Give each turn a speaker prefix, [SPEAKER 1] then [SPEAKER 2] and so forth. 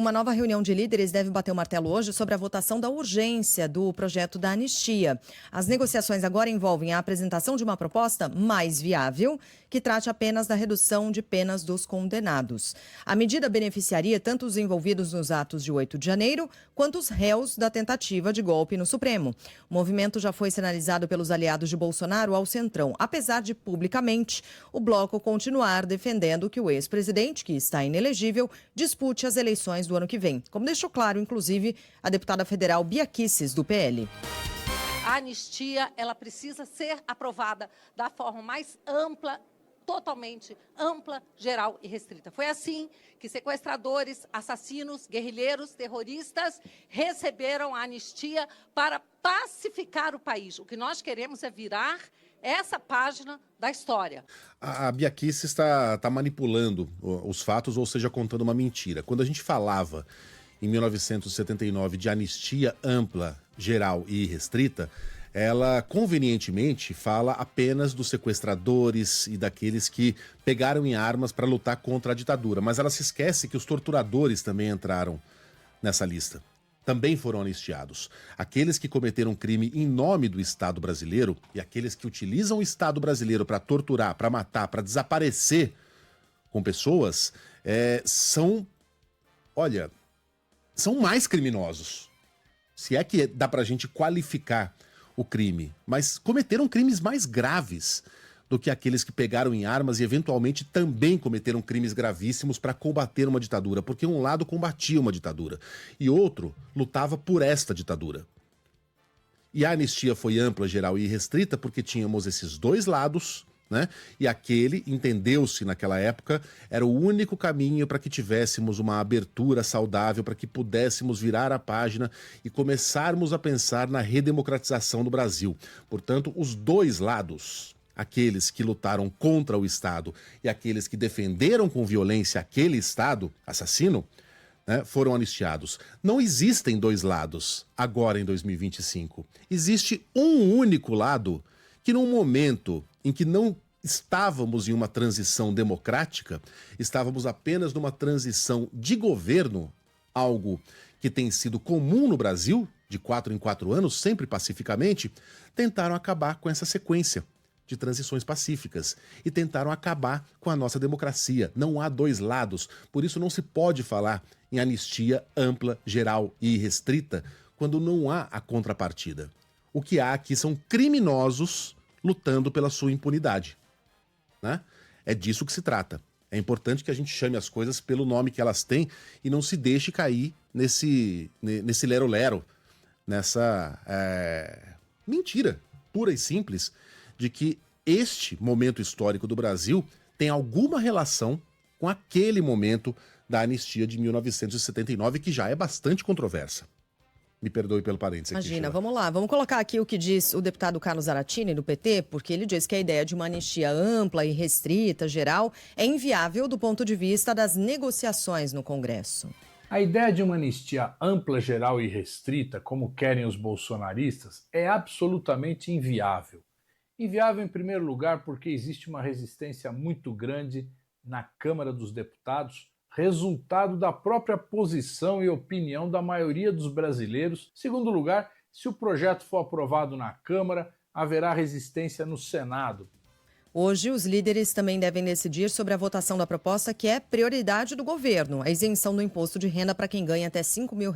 [SPEAKER 1] Uma nova reunião de líderes deve bater o martelo hoje sobre a votação da urgência do projeto da anistia. As negociações agora envolvem a apresentação de uma proposta mais viável, que trate apenas da redução de penas dos condenados. A medida beneficiaria tanto os envolvidos nos atos de 8 de janeiro, quanto os réus da tentativa de golpe no Supremo. O movimento já foi sinalizado pelos aliados de Bolsonaro ao Centrão, apesar de, publicamente, o bloco continuar defendendo que o ex-presidente, que está inelegível, dispute as eleições do ano que vem, como deixou claro, inclusive, a deputada federal Bia Kicis, do PL.
[SPEAKER 2] A anistia, ela precisa ser aprovada da forma mais ampla, totalmente ampla, geral e restrita. Foi assim que sequestradores, assassinos, guerrilheiros, terroristas receberam a anistia para pacificar o país. O que nós queremos é virar essa página da história.
[SPEAKER 3] A Bia Kicis está manipulando os fatos, ou seja, contando uma mentira. Quando a gente falava em 1979 de anistia ampla, geral e restrita, ela convenientemente fala apenas dos sequestradores e daqueles que pegaram em armas para lutar contra a ditadura. Mas ela se esquece que os torturadores também entraram nessa lista. Também foram anistiados. Aqueles que cometeram crime em nome do Estado brasileiro e aqueles que utilizam o Estado brasileiro para torturar, para matar, para desaparecer com pessoas, são mais criminosos. Se é que dá pra gente qualificar o crime, mas cometeram crimes mais graves do que aqueles que pegaram em armas e eventualmente também cometeram crimes gravíssimos para combater uma ditadura, porque um lado combatia uma ditadura e outro lutava por esta ditadura. E a anistia foi ampla, geral e restrita porque tínhamos esses dois lados, né? E aquele, entendeu-se naquela época, era o único caminho para que tivéssemos uma abertura saudável, para que pudéssemos virar a página e começarmos a pensar na redemocratização do Brasil. Portanto, os dois lados, aqueles que lutaram contra o Estado e aqueles que defenderam com violência aquele Estado assassino, né, foram anistiados. Não existem dois lados agora em 2025. Existe um único lado que, num momento em que não estávamos em uma transição democrática, estávamos apenas numa transição de governo, algo que tem sido comum no Brasil, de 4 em 4 anos, sempre pacificamente, tentaram acabar com essa sequência de transições pacíficas e tentaram acabar com a nossa democracia. Não há dois lados, por isso não se pode falar em anistia ampla, geral e restrita quando não há a contrapartida. O que há aqui são criminosos lutando pela sua impunidade, né? É disso que se trata. É importante que a gente chame as coisas pelo nome que elas têm e não se deixe cair nesse lero-lero, nessa mentira pura e simples de que este momento histórico do Brasil tem alguma relação com aquele momento da anistia de 1979, que já é bastante controversa. Me perdoe pelo parênteses aqui.
[SPEAKER 1] Imagina, vamos lá. Vamos colocar aqui o que diz o deputado Carlos Zaratini, do PT, porque ele diz que a ideia de uma anistia ampla e restrita, geral, é inviável do ponto de vista das negociações no Congresso.
[SPEAKER 4] A ideia de uma anistia ampla, geral e restrita, como querem os bolsonaristas, é absolutamente inviável. Inviável, em primeiro lugar, porque existe uma resistência muito grande na Câmara dos Deputados, resultado da própria posição e opinião da maioria dos brasileiros. Segundo lugar, se o projeto for aprovado na Câmara, haverá resistência no Senado.
[SPEAKER 1] Hoje, os líderes também devem decidir sobre a votação da proposta que é prioridade do governo, a isenção do imposto de renda para quem ganha até R$ 5.000.